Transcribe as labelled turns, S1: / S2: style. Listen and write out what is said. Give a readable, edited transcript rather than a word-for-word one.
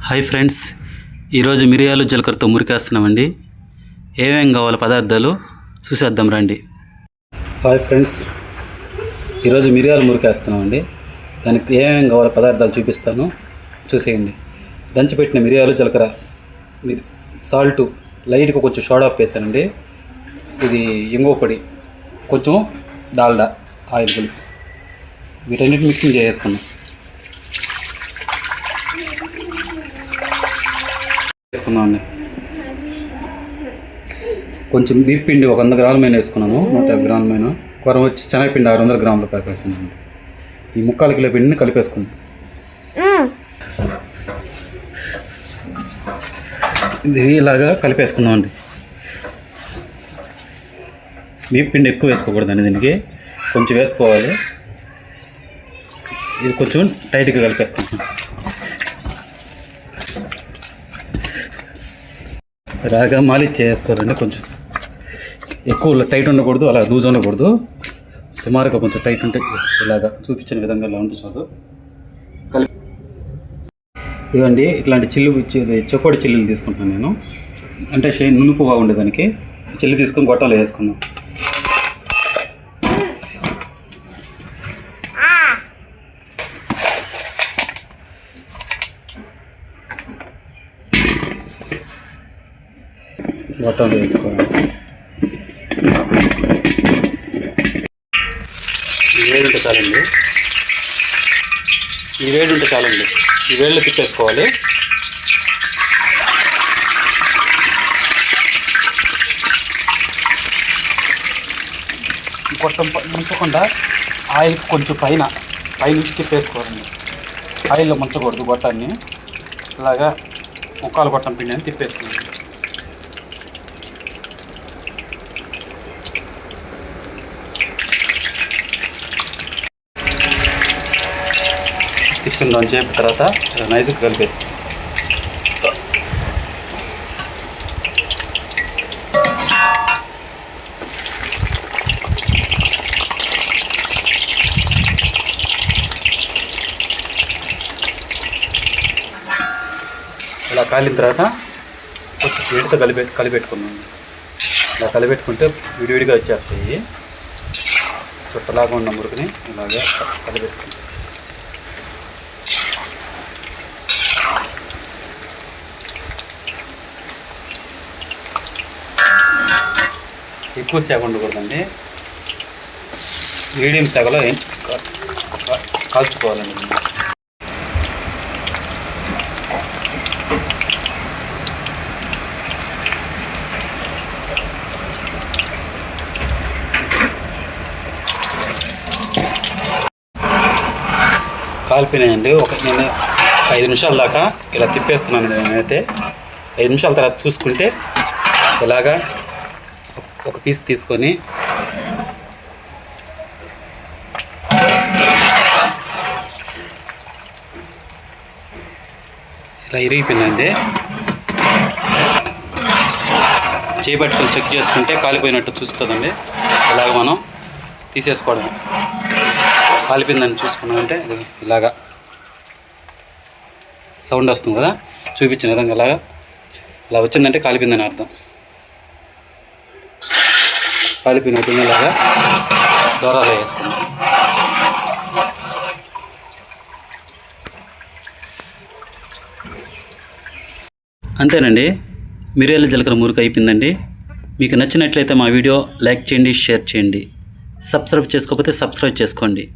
S1: Hi friends, ఈరోజు మిరియాలు జీలకర్రతో మురికేస్తున్నామండి. ఏమేం కావాలి పదార్థాలు చూసేద్దాం రండి. హాయ్ ఫ్రెండ్స్, ఈరోజు మిరియాలు మురికేస్తున్నామండి. దానికి ఏమేం కావాలి పదార్థాలు చూపిస్తాను, చూసేయండి. దంచిపెట్టిన మిరియాలు, జీలకర్ర, సాల్టు, లైట్గా కొంచెం సోడా వేసానండి. ఇది ఇంగువ పొడి, కొంచెం డాల్డా ఆయిల్ కలిపి వీటన్నిటిని మిక్సింగ్ చేసుకున్నాం. వేసుకున్నామండి. కొంచెం బియ్యం పిండి 100 గ్రాముల వేసుకున్నాను. 150 గ్రాముల కూర వచ్చి శనగపిండి 600 గ్రాముల ప్యాక్ వేస్తున్నాను. ఈ 3/4 కిలో పిండిని కలిపేసుకున్నాం. ఇది ఇలాగా కలిపేసుకుందామండి. బియ్యం పిండి ఎక్కువ వేసుకోకూడదండి, దీనికి కొంచెం వేసుకోవాలి. ఇది కొంచెం టైట్గా కలిపేసుకుంటాం. ఇలాగా మాలిష్ చేసుకోవాలండి. కొంచెం ఎక్కువ టైట్ ఉండకూడదు, అలా లూజ్ ఉండకూడదు. సుమారుగా కొంచెం టైట్ ఉంటే ఇలాగా చూపించిన విధంగా ఇలా ఉంటుంది. చదువు ఇదండి. ఇట్లాంటి చెకోడి చిల్లులు తీసుకుంటున్నాను నేను, అంటే నునుపు బాగుండేదానికి. చిల్లు తీసుకొని గొట్టంలో వేసుకుందాం. గొట్టంలో వేసుకోవాలి. ఈ వేడి ఉంటే చాలండి. ఈ వేళ్ళు తిప్పేసుకోవాలి. గొట్టం ముంచకుండా ఆయిల్ కొంచెం పైన నుంచి తిప్పేసుకోవాలండి. ఆయిల్లో ముంచకూడదు గొట్టాన్ని. ఇలాగా ముక్కాలు గొట్టం పిండి అని తిప్పేసుకోవాలి. తీసుకుందాం. చేప తర్వాత నైస్గా కలిపేసుకో. ఇలా కాలిన తర్వాత కొంచెం వేడితో కలిపెట్టుకున్నాం. ఇలా కలిపెట్టుకుంటే విడివిడిగా వచ్చేస్తాయి. చుట్టలాగా ఉన్న మురుకుని ఇలాగా కలిపెట్టుకుంటాం. ఎక్కువ సేగ ఉండకూడదండి, మీడియం సేగలో కాల్చుకోవాలండి. కాలిపోయినాయండి. నేను 5 నిమిషాల దాకా ఇలా తిప్పేసుకున్నాను. నేనైతే 5 నిమిషాల తర్వాత చూసుకుంటే ఇలాగా ఒక పీస్ తీసుకొని ఇలా ఇరిగిపోయిందండి. చేపట్టుకొని చెక్ చేసుకుంటే కాలిపోయినట్టు చూస్తుందండి. ఇలాగ మనం తీసేసుకోవడం. కాలిపోయిందని చూసుకున్నామంటే ఇలాగా సౌండ్ వస్తుంది కదా, చూపించిన విధంగా ఇలా వచ్చిందంటే కాలిపోయిందని అర్థం. కాలిపోయినట్టు ఇలాగా దూరాలు వేసుకున్నాం. అంతేనండి, మిరియాల జీలకర్ర మురుకు అయిపోయిందండి. మీకు నచ్చినట్లయితే మా వీడియో లైక్ చేయండి, షేర్ చేయండి. సబ్స్క్రైబ్ చేసుకోకపోతే సబ్స్క్రైబ్ చేసుకోండి.